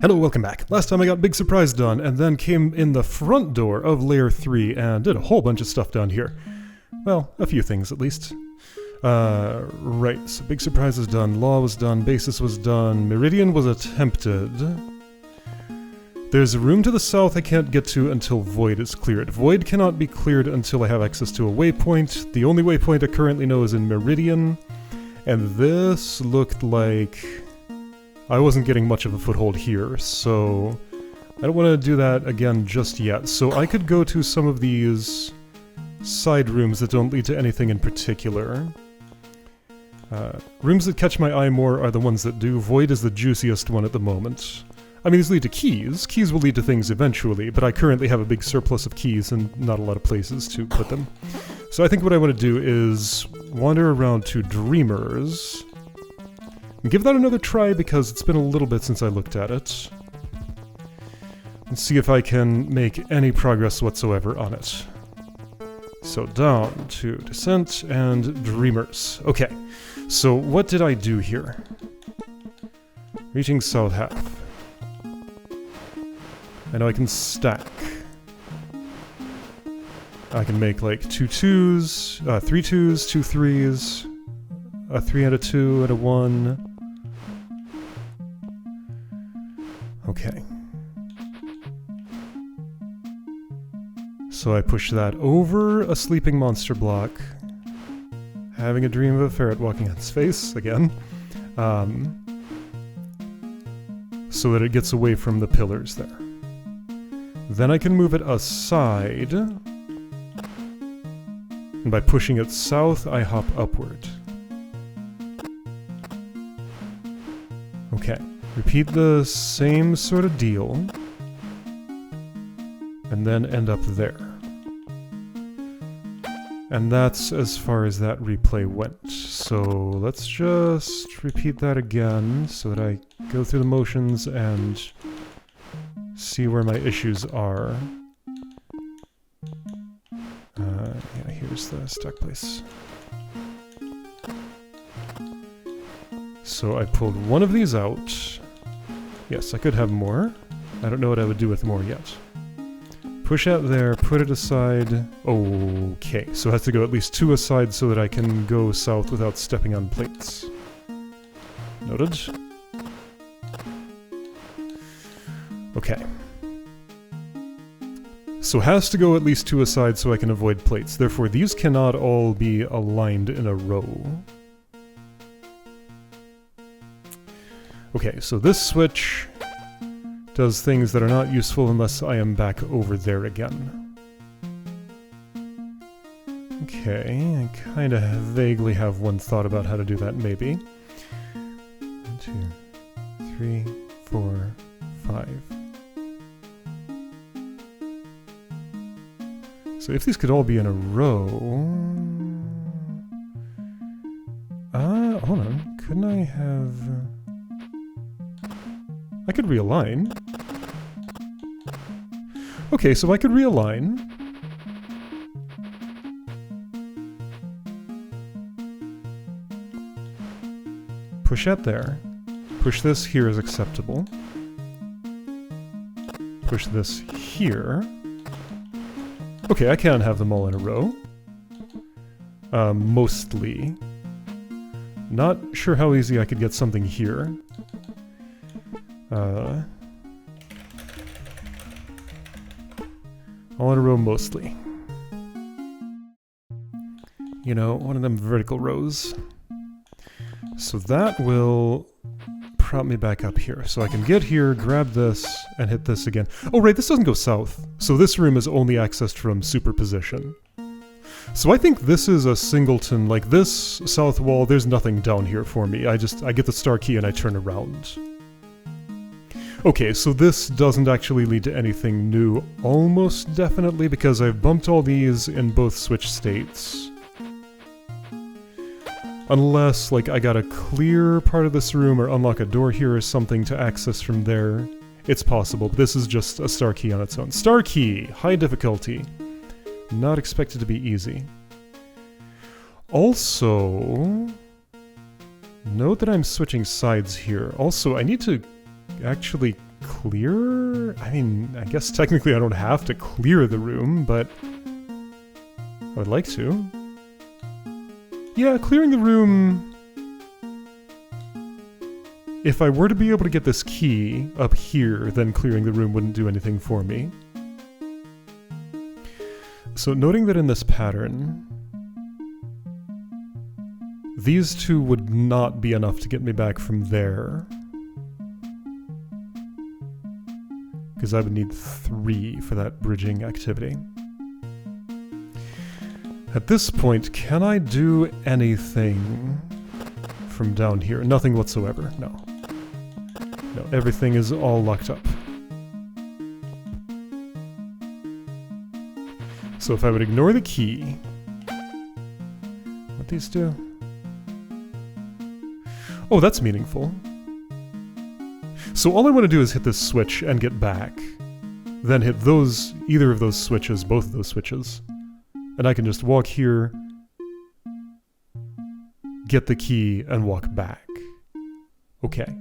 Hello, welcome back. Last time I got Big Surprise done, and then came in the front door of Layer 3 and did a whole bunch of stuff down here. Well, a few things at least. Right, so Big Surprise is done, Law was done, Basis was done, Meridian was attempted. There's a room to the south I can't get to until Void is cleared. Void cannot be cleared until I have access to a waypoint. The only waypoint I currently know is in Meridian, and this looked like I wasn't getting much of a foothold here, so I don't want to do that again just yet. So I could go to some of these side rooms that don't lead to anything in particular. Rooms that catch my eye more are the ones that do. Void is the juiciest one at the moment. I mean, these lead to keys. Keys will lead to things eventually, but I currently have a big surplus of keys and not a lot of places to put them. So I think what I want to do is wander around to Dreamers. Give that another try because it's been a little bit since I looked at it. And see if I can make any progress whatsoever on it. So down to Descent and Dreamers. Okay, so what did I do here? Reaching south half. I know I can stack. I can make like 2 2s, 3 2s, 2 3s, a 3 and a 2 and a 1. Okay. So I push that over a sleeping monster block. Having a dream of a ferret walking on its face, again. So that it gets away from the pillars there. Then I can move it aside. And by pushing it south, I hop upward. Okay. Repeat the same sort of deal, and then end up there. And that's as far as that replay went. So let's just repeat that again so that I go through the motions and see where my issues are. Yeah, here's the stuck place. So I pulled one of these out. Yes, I could have more. I don't know what I would do with more yet. Push out there, put it aside. Okay, so it has to go at least 2 aside so that I can go south without stepping on plates. Noted. Okay. So has to go at least 2 aside so I can avoid plates. Therefore, these cannot all be aligned in a row. Okay, so this switch does things that are not useful unless I am back over there again. Okay, I kind of vaguely have one thought about how to do that, maybe. 1, 2, 3, 4, 5. So if these could all be in a row... hold on. Couldn't I have... I could realign. Okay, so I could realign. Push out there. Push this here is acceptable. Push this here. Okay, I can have them all in a row. Mostly. Not sure how easy I could get something here. All in a row mostly. You know, one of them vertical rows. So that will prop me back up here. So I can get here, grab this, and hit this again. Oh right, this doesn't go south. So this room is only accessed from superposition. So I think this is a singleton, like this south wall, there's nothing down here for me. I get the star key and I turn around. Okay, so this doesn't actually lead to anything new, almost definitely, because I've bumped all these in both switch states. Unless, like, I gotta clear part of this room or unlock a door here or something to access from there. It's possible, but this is just a star key on its own. Star key! High difficulty. Not expected to be easy. Also... note that I'm switching sides here. Also, I need to actually clear? I mean, I guess technically I don't have to clear the room, but I would like to. Yeah, clearing the room... If I were to be able to get this key up here, then clearing the room wouldn't do anything for me. So noting that in this pattern, these two would not be enough to get me back from there. Because I would need 3 for that bridging activity. At this point, can I do anything from down here? Nothing whatsoever, no. No, everything is all locked up. So if I would ignore the key... What these do? Oh, that's meaningful. So all I want to do is hit this switch and get back. Then hit those, either of those switches, both of those switches. And I can just walk here, get the key, and walk back. Okay.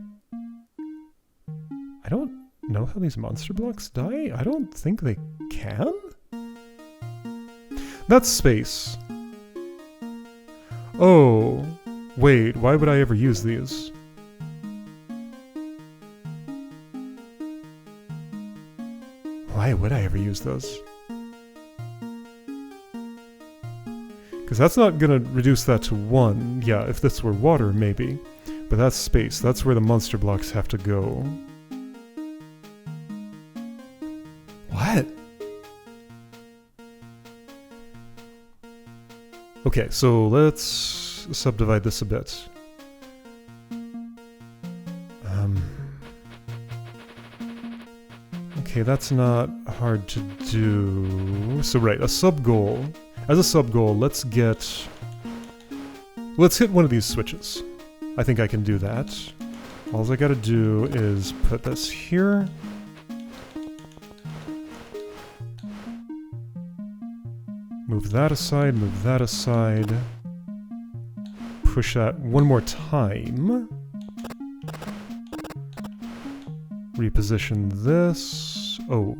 I don't know how these monster blocks die. I don't think they can? That's space. Oh, wait, why would I ever use these? Why would I ever use those? Because that's not going to reduce that to 1. Yeah, if this were water, maybe. But that's space. That's where the monster blocks have to go. What? Okay, so let's subdivide this a bit. Okay, that's not hard to do. So right, a sub-goal. As a sub-goal, let's hit one of these switches. I think I can do that. All I gotta do is put this here. Move that aside, push that one more time. Reposition this. Oh.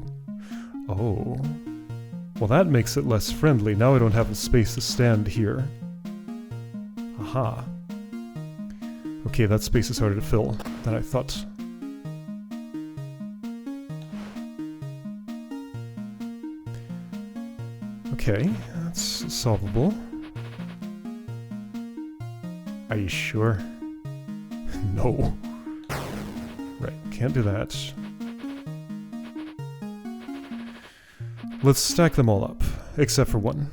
Well, that makes it less friendly. Now I don't have a space to stand here. Aha. Okay, that space is harder to fill than I thought. Okay, that's solvable. Are you sure? No. Right, can't do that. Let's stack them all up, except for one.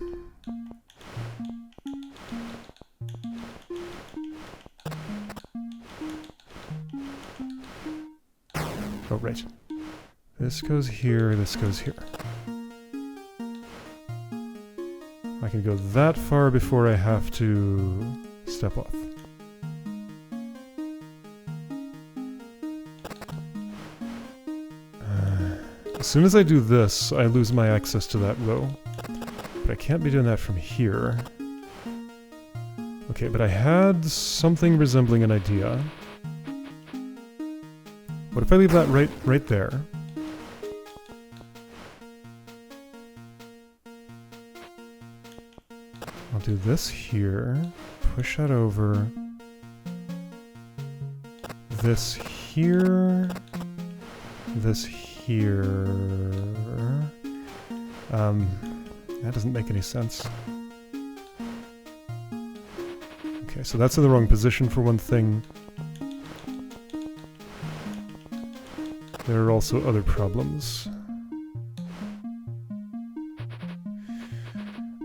Oh, right. This goes here, this goes here. I can go that far before I have to step off. As soon as I do this, I lose my access to that row. But I can't be doing that from here. Okay, but I had something resembling an idea. What if I leave that right there? I'll do this here, push that over, this here, this here. That doesn't make any sense. Okay, so that's in the wrong position for one thing. There are also other problems.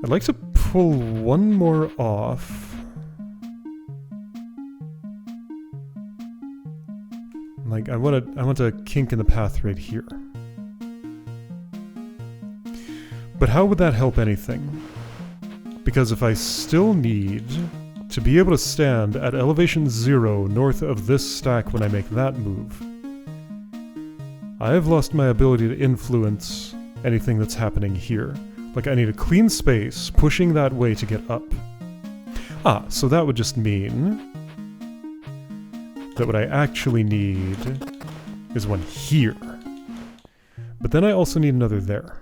I'd like to pull one more off. Like, I want a kink in the path right here. But how would that help anything? Because if I still need to be able to stand at elevation 0 north of this stack when I make that move, I have lost my ability to influence anything that's happening here. Like, I need a clean space, pushing that way to get up. Ah, so that would just mean that what I actually need is one here. But then I also need another there.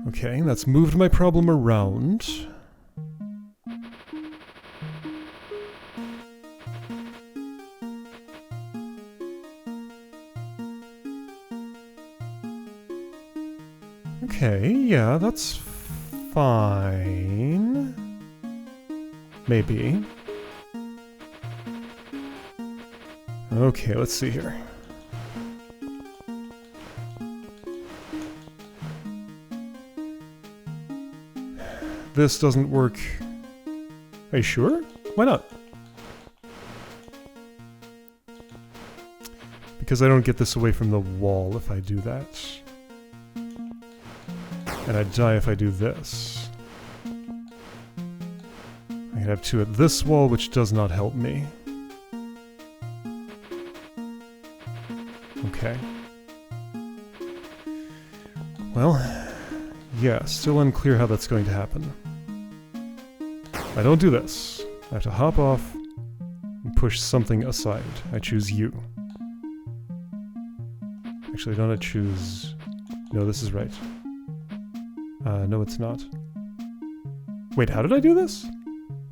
Okay, that's moved my problem around. Okay, yeah, that's fine. Maybe. Okay, let's see here. This doesn't work. Are you sure? Why not? Because I don't get this away from the wall if I do that. And I die if I do this. I can have two at this wall, which does not help me. Okay. Well, yeah, still unclear how that's going to happen. I don't do this. I have to hop off and push something aside. I choose you. Actually, don't I choose... No, this is right. No, it's not. Wait, how did I do this?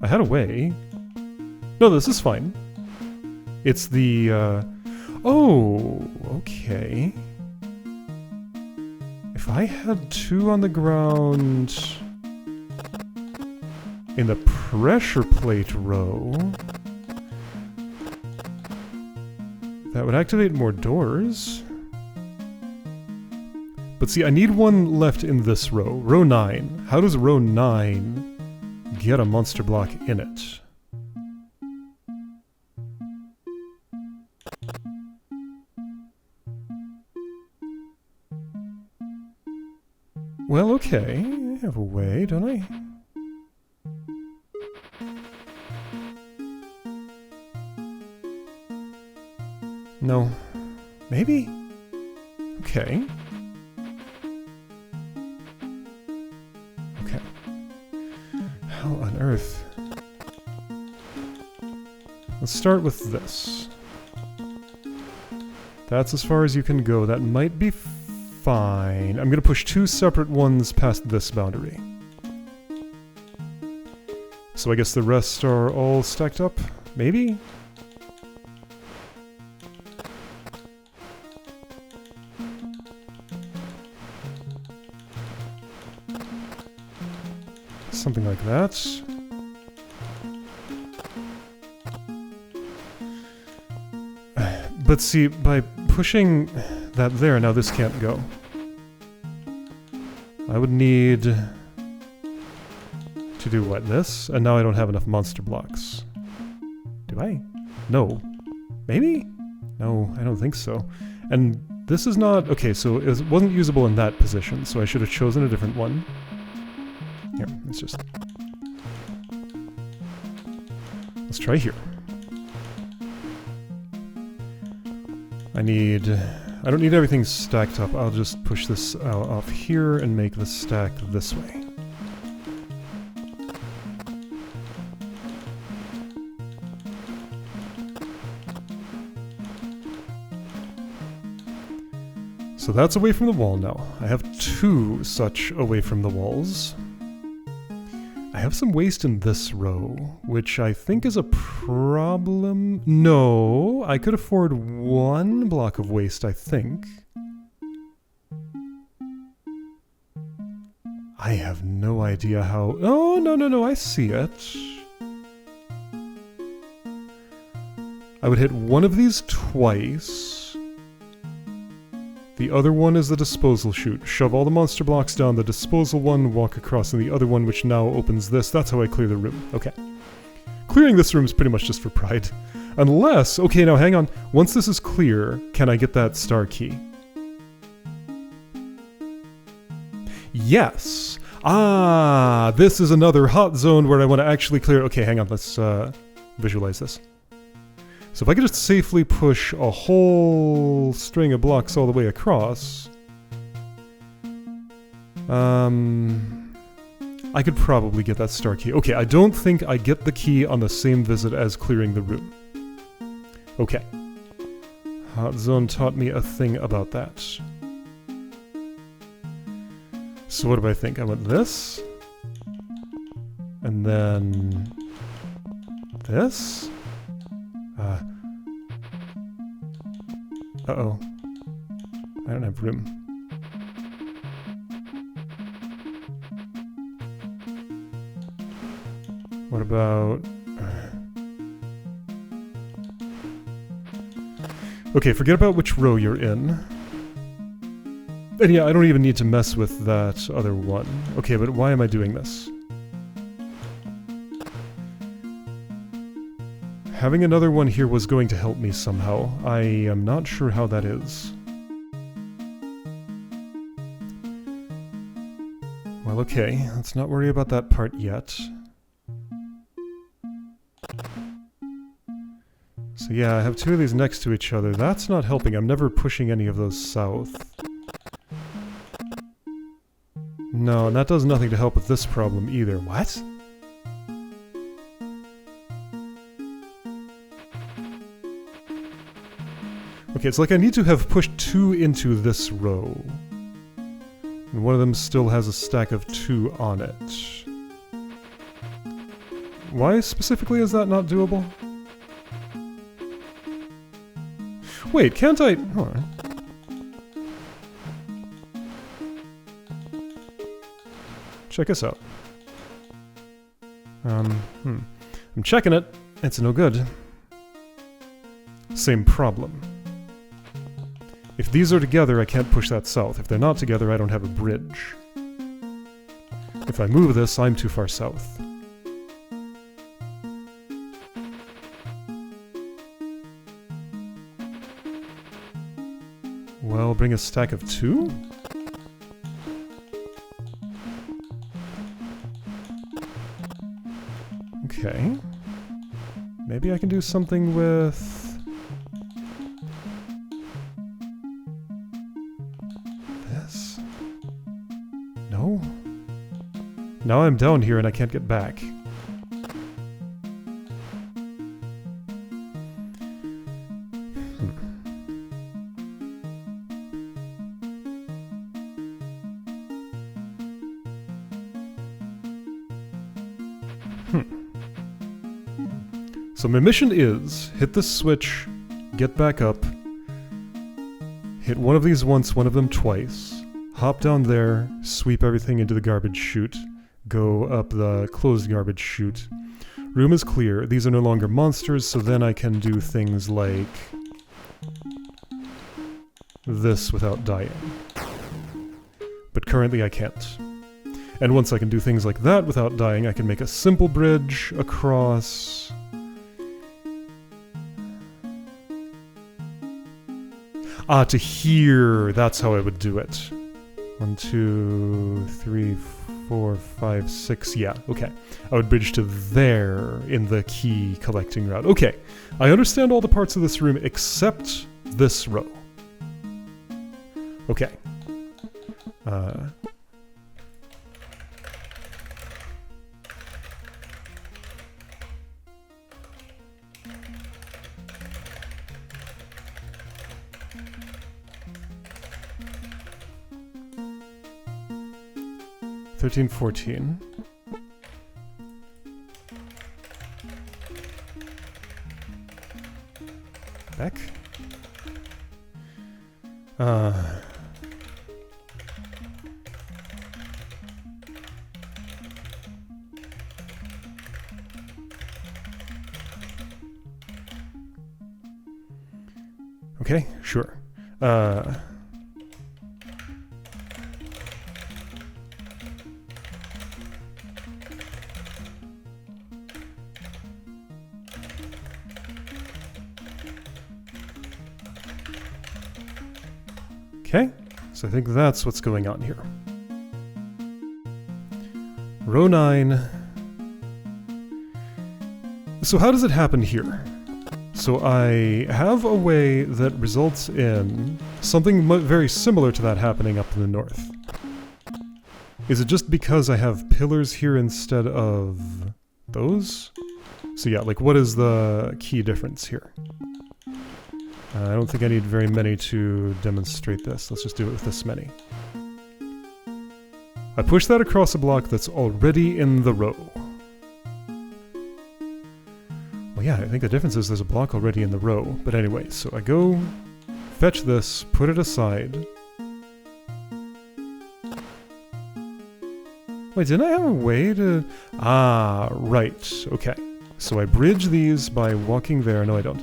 I had a way. No, this is fine. It's the, Oh, okay. If I had two on the ground in the pressure plate row, that would activate more doors. But see, I need one left in this row. Row 9. How does row 9 get a monster block in it? Well, okay. I have a way, don't I? No. Maybe? Okay. Okay. How on earth? Let's start with this. That's as far as you can go. That might be fine. I'm gonna push two separate ones past this boundary. So I guess the rest are all stacked up? Maybe? Something like that. But see, by pushing that there, now this can't go. I would need to do what, this? And now I don't have enough monster blocks. Do I? No. Maybe? No, I don't think so. And this is not... Okay, so it wasn't usable in that position, so I should have chosen a different one. Here, let's just... Let's try here. I don't need everything stacked up. I'll just push this off here and make this stack this way. So that's away from the wall now. I have two such away from the walls. I have some waste in this row, which I think is a problem. No, I could afford one block of waste, I think. I have no idea how... Oh, no, I see it. I would hit one of these twice. The other one is the disposal chute. Shove all the monster blocks down the disposal one, walk across, and the other one, which now opens this. That's how I clear the room. Okay. Clearing this room is pretty much just for pride. Unless... Okay, now hang on. Once this is clear, can I get that star key? Yes! Ah! This is another hot zone where I want to actually clear... Okay, hang on. Let's visualize this. So if I could just safely push a whole string of blocks all the way across... I could probably get that star key. Okay, I don't think I get the key on the same visit as clearing the room. Okay. Hot Zone taught me a thing about that. So what do I think? I went this. And then... this? Uh-oh. I don't have room. What about... okay, forget about which row you're in. And yeah, I don't even need to mess with that other one. Okay, but why am I doing this? Having another one here was going to help me somehow. I am not sure how that is. Well, okay, let's not worry about that part yet. So yeah, I have two of these next to each other. That's not helping. I'm never pushing any of those south. No, and that does nothing to help with this problem either. What? Okay, it's like I need to have pushed 2 into this row. And one of them still has a stack of 2 on it. Why specifically is that not doable? Wait, can't I... hold on. Check this out. I'm checking it. It's no good. Same problem. If these are together, I can't push that south. If they're not together, I don't have a bridge. If I move this, I'm too far south. Well, bring a stack of 2? Okay. Maybe I can do something with... this? No? Now I'm down here and I can't get back. So my mission is, hit this switch, get back up, hit one of these once, one of them twice, hop down there, sweep everything into the garbage chute, go up the closed garbage chute. Room is clear, these are no longer monsters, so then I can do things like this without dying. But currently I can't. And once I can do things like that without dying, I can make a simple bridge across... ah, to here! That's how I would do it. 1, 2, 3, 4, 5, 6... yeah, okay. I would bridge to there in the key collecting route. Okay, I understand all the parts of this room except this row. Okay. 13, 14. Back. Okay, sure. Okay, so I think that's what's going on here. Row 9. So how does it happen here? So I have a way that results in something very similar to that happening up in the north. Is it just because I have pillars here instead of those? So yeah, like what is the key difference here? I don't think I need very many to demonstrate this. Let's just do it with this many. I push that across a block that's already in the row. Well, yeah, I think the difference is there's a block already in the row. But anyway, so I go fetch this, put it aside. Wait, didn't I have a way to... Ah, right. Okay. So I bridge these by walking there. No, I don't.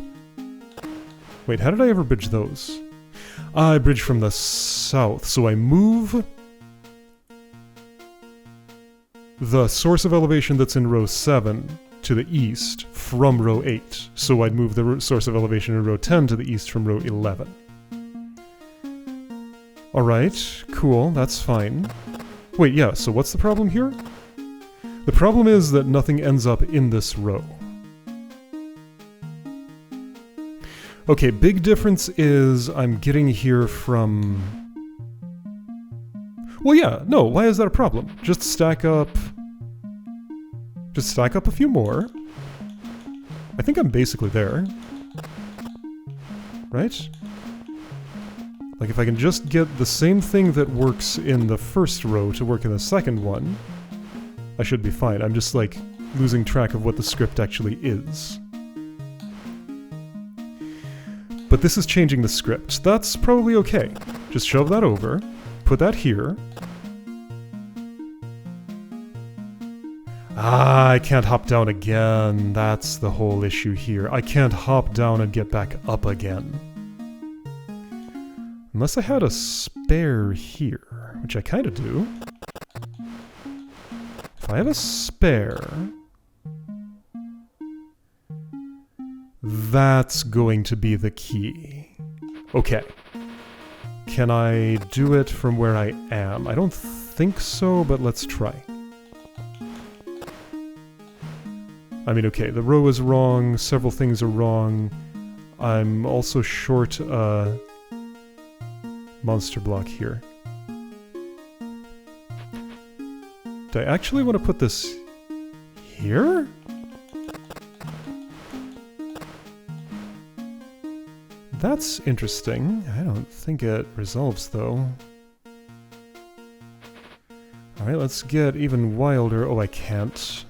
Wait, how did I ever bridge those? I bridge from the south. So I move the source of elevation that's in row 7 to the east from row 8. So I'd move the source of elevation in row 10 to the east from row 11. Alright, cool, that's fine. Wait, yeah, so what's the problem here? The problem is that nothing ends up in this row. Okay, big difference is I'm getting here from... Well, yeah, no, why is that a problem? Just stack up a few more. I think I'm basically there. Right? Like, if I can just get the same thing that works in the first row to work in the second one, I should be fine. I'm just, like, losing track of what the script actually is. But this is changing the script. That's probably okay. Just shove that over, put that here. Ah, I can't hop down again. That's the whole issue here. I can't hop down and get back up again. Unless I had a spare here, which I kind of do. If I have a spare... That's going to be the key. Okay. Can I do it from where I am? I don't think so, but let's try. I mean, okay, the row is wrong, several things are wrong. I'm also short a monster block here. Do I actually want to put this here? That's interesting. I don't think it resolves, though. Alright, let's get even wilder. Oh, I can't.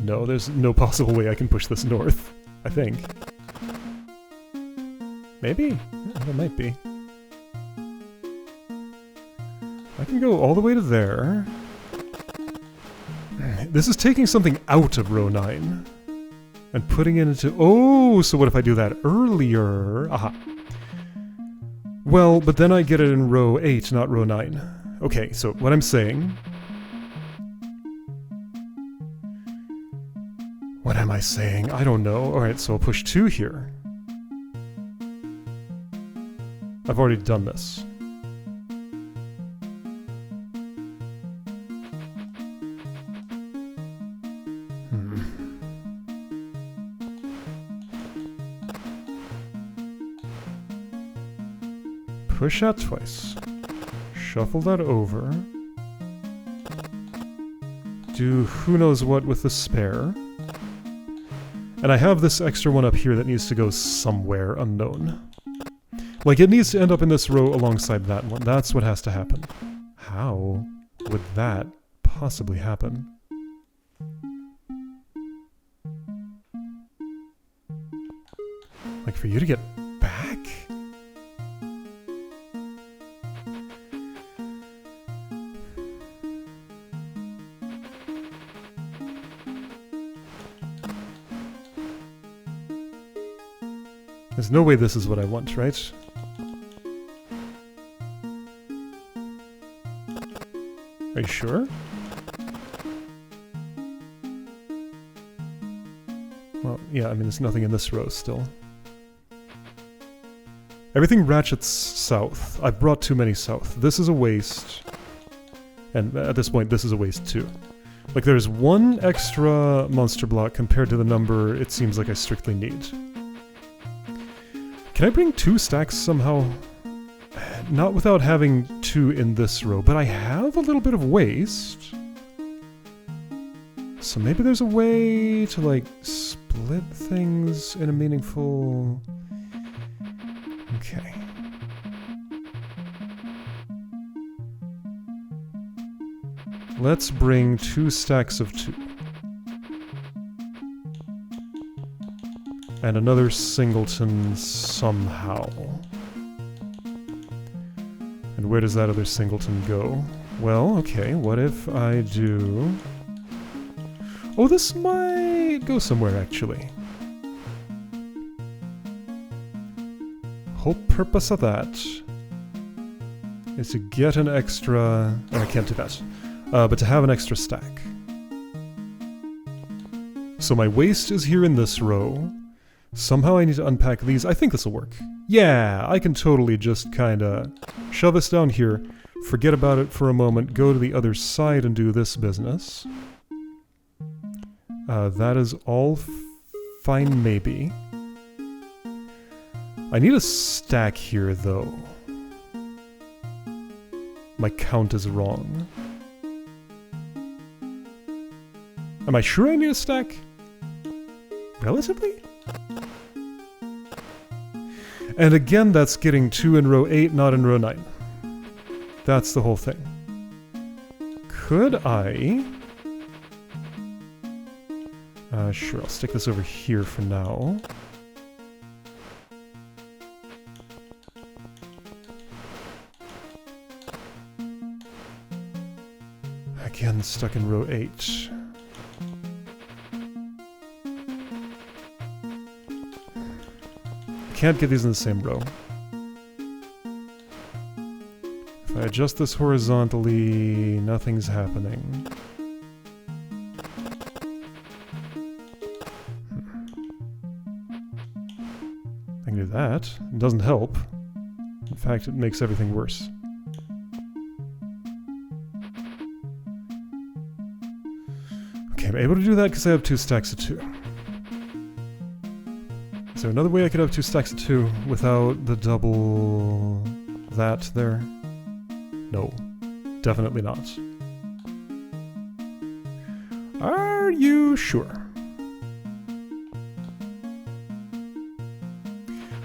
No, there's no possible way I can push this north, I think. Maybe? Yeah, there might be. I can go all the way to there. This is taking something out of row 9. And putting it into... Oh, so what if I do that earlier? Aha. Well, but then I get it in row 8, not row 9. Okay, so what I'm saying... What am I saying? I don't know. Alright, so I'll push 2 here. I've already done this. Push that twice. Shuffle that over. Do who knows what with the spare. And I have this extra one up here that needs to go somewhere unknown. Like, it needs to end up in this row alongside that one. That's what has to happen. How would that possibly happen? Like, for you to get back? There's no way this is what I want, right? Are you sure? Well, yeah, I mean, there's nothing in this row still. Everything ratchets south. I've brought too many south. This is a waste. And at this point, this is a waste too. Like, there's one extra monster block compared to the number it seems like I strictly need. Can I bring 2 stacks somehow? Not without having 2 in this row, but I have a little bit of waste. So maybe there's a way to, like, split things in a meaningful... Okay. Let's bring 2 stacks of 2. And another singleton somehow. And where does that other singleton go? Well, okay, what if I do... Oh, this might go somewhere, actually. Whole purpose of that is to get an extra... Oh, I can't do that. But to have an extra stack. So my waste is here in this row. Somehow I need to unpack these. I think this will work. Yeah, I can totally just kinda shove this down here, forget about it for a moment, go to the other side and do this business. That is all fine, maybe. I need a stack here, though. My count is wrong. Am I sure I need a stack? Relatively? And again, that's getting 2 in row 8, not in row 9. That's the whole thing. Could I... sure, I'll stick this over here for now. Again, stuck in row 8. Can't get these in the same row. If I adjust this horizontally, nothing's happening. I can do that. It doesn't help. In fact, it makes everything worse. Okay, I'm able to do that because I have 2 stacks of 2. Is there another way I could have 2 stacks of 2 without the double that there? No, definitely not. Are you sure?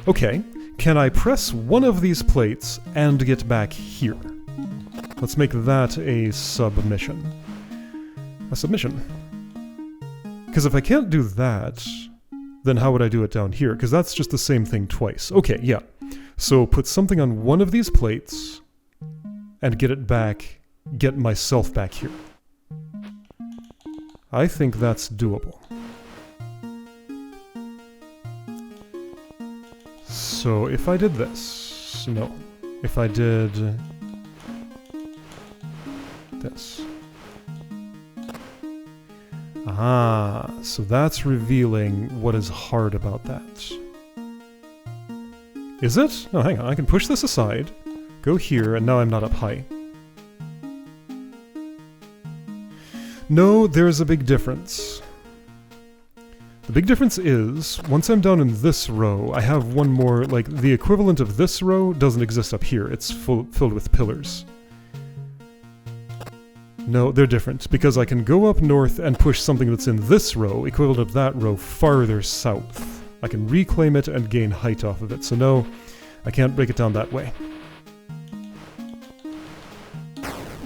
Okay, can I press one of these plates and get back here? Let's make that a submission. A submission. Because if I can't do that... then how would I do it down here? Because that's just the same thing twice. Okay, yeah. So put something on one of these plates and get it back, get myself back here. I think that's doable. So if I did this, no. If I did this. Ah, so that's revealing what is hard about that. Is it? No, hang on, I can push this aside, go here, and now I'm not up high. No, there's a big difference. The big difference is, once I'm down in this row, I have one more, like, the equivalent of this row doesn't exist up here, it's filled with pillars. No, they're different, because I can go up north and push something that's in this row, equivalent of that row, farther south. I can reclaim it and gain height off of it, so no, I can't break it down that way.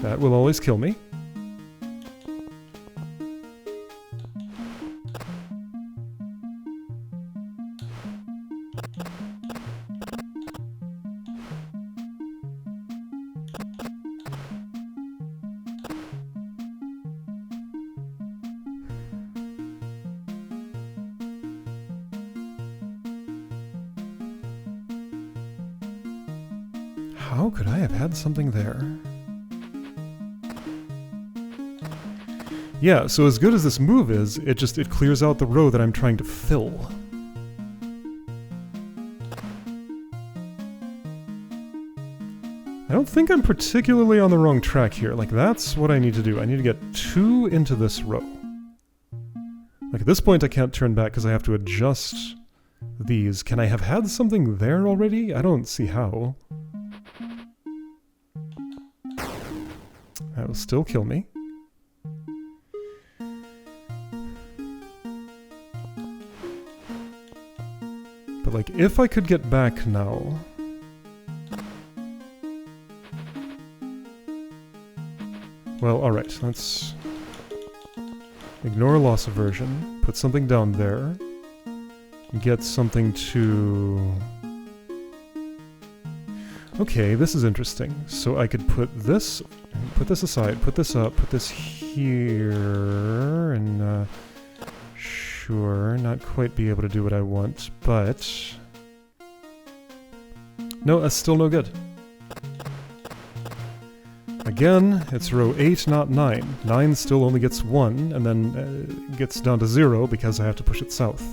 That will always kill me. How could I have had something there? Yeah, so as good as this move is, it clears out the row that I'm trying to fill. I don't think I'm particularly on the wrong track here. Like, that's what I need to do. I need to get 2 into this row. Like, at this point I can't turn back because I have to adjust these. Can I have had something there already? I don't see how. It'll still kill me. But like, if I could get back now... Well, alright, let's... ignore loss aversion, put something down there, get something to... Okay, this is interesting. So I could put this aside, put this up, put this here, and sure, not quite be able to do what I want, but... No, that's still no good. Again, it's row 8, not 9. 9 still only gets 1, and then gets down to 0 because I have to push it south.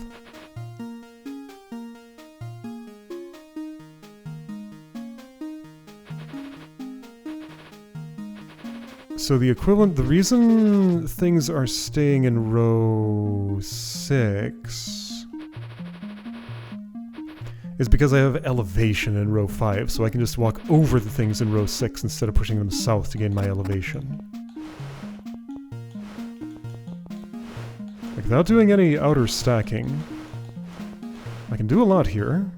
So the equivalent, the reason things are staying in row 6 is because I have elevation in row 5, so I can just walk over the things in row 6 instead of pushing them south to gain my elevation. Like, without doing any outer stacking, I can do a lot here.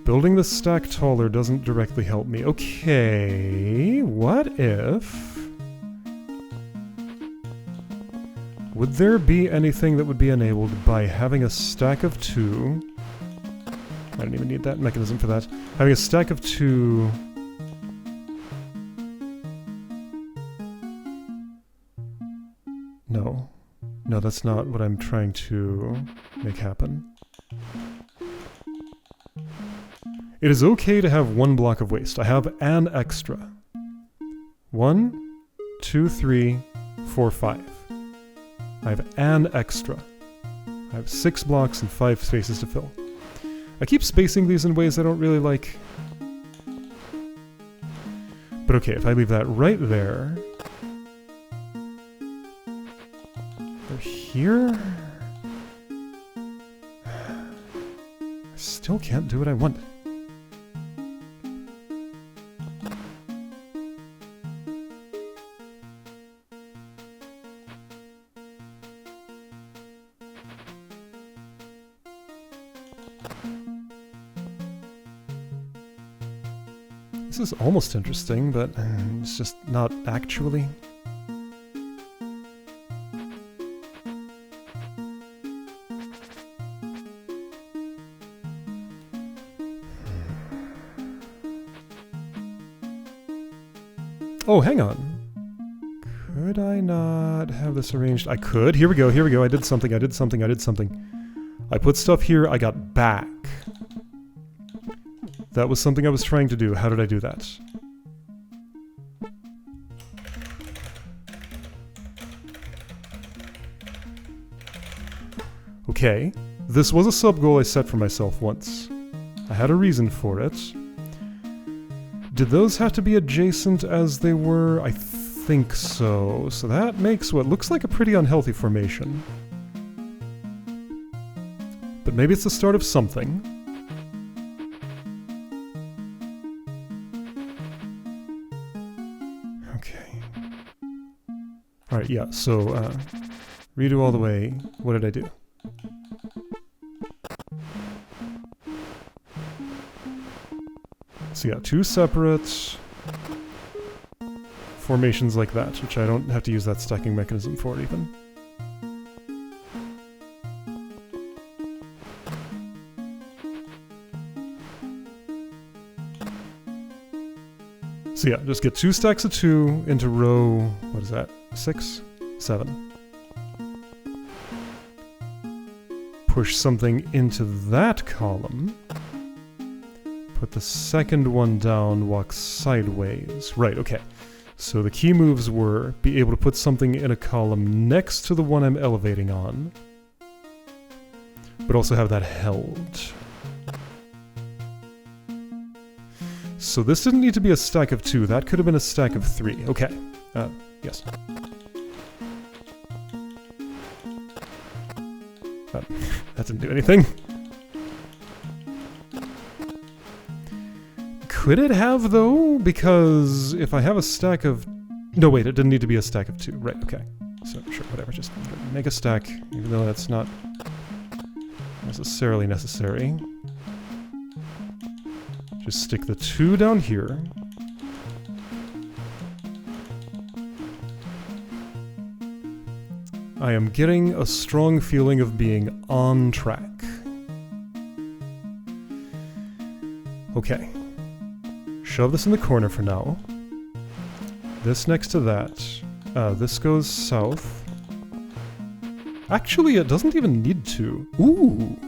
Building the stack taller doesn't directly help me. Okay, what if... Would there be anything that would be enabled by having a stack of 2... I don't even need that mechanism for that. Having a stack of 2... No. No, that's not what I'm trying to make happen. It is okay to have 1 block of waste. I have an extra. 1, 2, 3, 4, 5. I have an extra. I have 6 blocks and 5 spaces to fill. I keep spacing these in ways I don't really like. But okay, if I leave that right there... Or here... I still can't do what I want. This is almost interesting, but it's just not actually. Oh, hang on. Could I not have this arranged? I could. Here we go, here we go. I did something, I did something, I did something. I put stuff here, I got back. That was something I was trying to do. How did I do that? Okay. This was a sub-goal I set for myself once. I had a reason for it. Did those have to be adjacent as they were? I think so. So that makes what looks like a pretty unhealthy formation. But maybe it's the start of something. Alright, yeah, so, redo all the way. What did I do? So yeah, 2 separate formations like that, which I don't have to use that stacking mechanism for even. So yeah, just get 2 stacks of 2 into row, what is that, 6? 7. Push something into that column. Put the second one down, walk sideways. Right, okay. So the key moves were be able to put something in a column next to the one I'm elevating on, but also have that held. So this didn't need to be a stack of 2, that could have been a stack of 3. Okay, yes. That didn't do anything. Could it have, though? Because if I have a stack of No, wait, it didn't need to be a stack of 2. Right, okay. So, sure, whatever, just make a stack, even though that's not necessarily necessary. Just stick the 2 down here. I am getting a strong feeling of being on track. Okay. Shove this in the corner for now. This next to that. This goes south. Actually, it doesn't even need to. Ooh!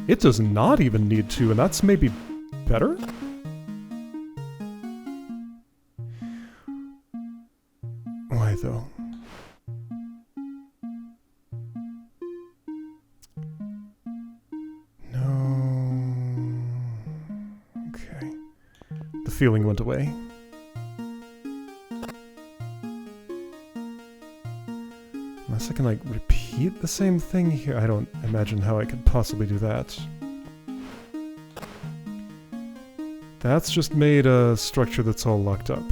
It does not even need to, and that's maybe better? Why, though? No... Okay. The feeling went away. Unless I can, like, repeat the same thing here. I don't imagine how I could possibly do that. That's just made a structure that's all locked up.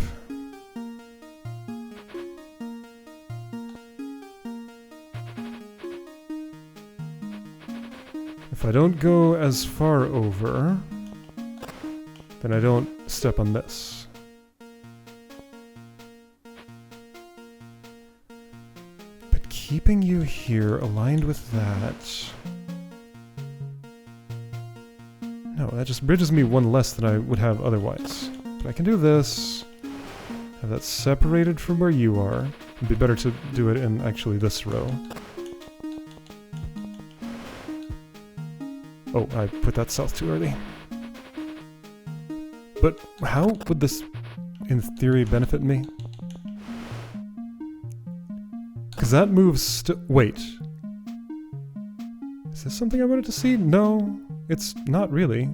If I don't go as far over, then I don't step on this. Keeping you here, aligned with that... No, that just bridges me one less than I would have otherwise. But I can do this, have that separated from where you are. It'd be better to do it in actually this row. Oh, I put that south too early. But how would this, in theory, benefit me? Because that moves wait. Is this something I wanted to see? No, it's not really.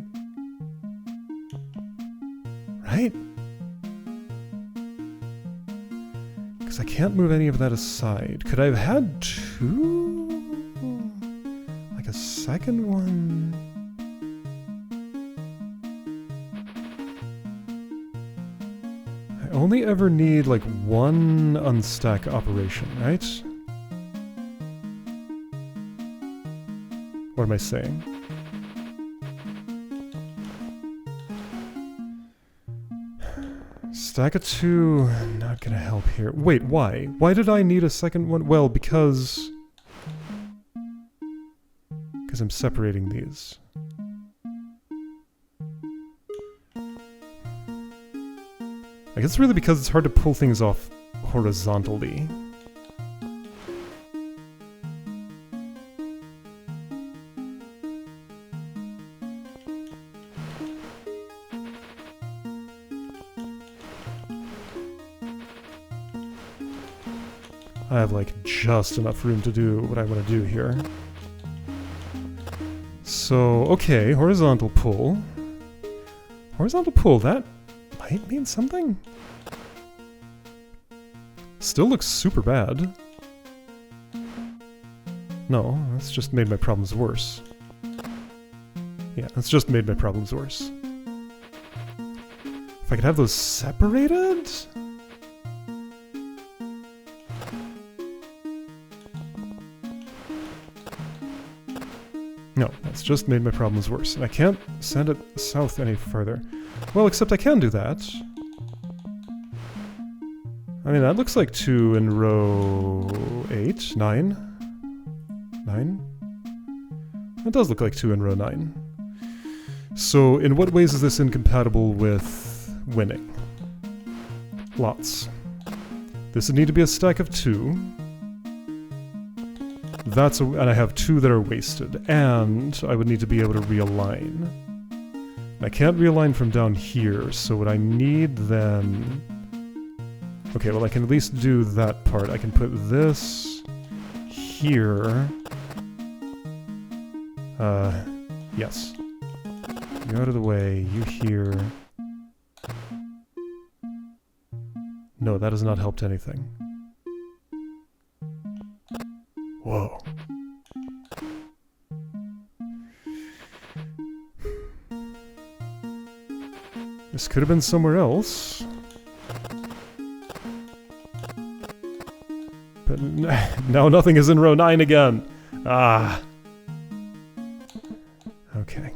Right? Because I can't move any of that aside. Could I have had 2? Like a second one? I only ever need like 1 unstack operation, right? What am I saying? Stack of 2, not gonna help here. Wait, why? Why did I need a second one? Well, because I'm separating these. I guess it's really because it's hard to pull things off horizontally. I have like just enough room to do what I want to do here. So, okay, horizontal pull. Horizontal pull, that might mean something? Still looks super bad. No, that's just made my problems worse. Yeah, that's just made my problems worse. If I could have those separated? No, that's just made my problems worse. And I can't send it south any further. Well, except I can do that. I mean, that looks like 2 in row 8, 9. 9? That does look like 2 in row 9. So, in what ways is this incompatible with winning? Lots. This would need to be a stack of 2. And I have 2 that are wasted, and I would need to be able to realign. I can't realign from down here, so what I need then... Okay, well I can at least do that part. I can put this here. Yes. You out of the way, you here. No, that has not helped anything. Whoa. This could have been somewhere else. Now nothing is in row 9 again. Ah. Okay.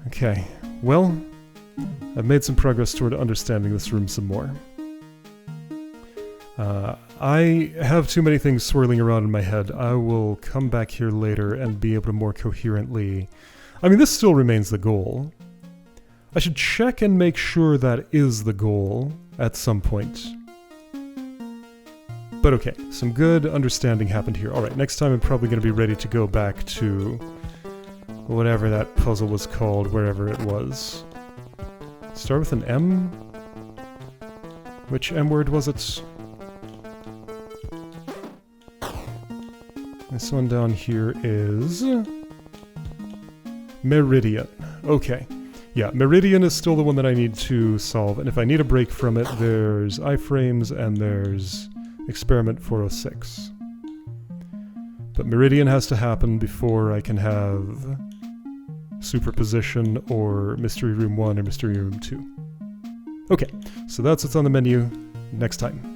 Okay, well, I've made some progress toward understanding this room some more. I have too many things swirling around in my head. I will come back here later and be able to more coherently... I mean, this still remains the goal. I should check and make sure that is the goal at some point. But okay, some good understanding happened here. Alright, next time I'm probably going to be ready to go back to whatever that puzzle was called, wherever it was. Start with an M? Which M word was it? This one down here is... Meridian. Okay. Yeah, Meridian is still the one that I need to solve, and if I need a break from it, there's iframes and there's Experiment 406. But Meridian has to happen before I can have Superposition or Mystery Room 1 or Mystery Room 2. Okay, so that's what's on the menu next time.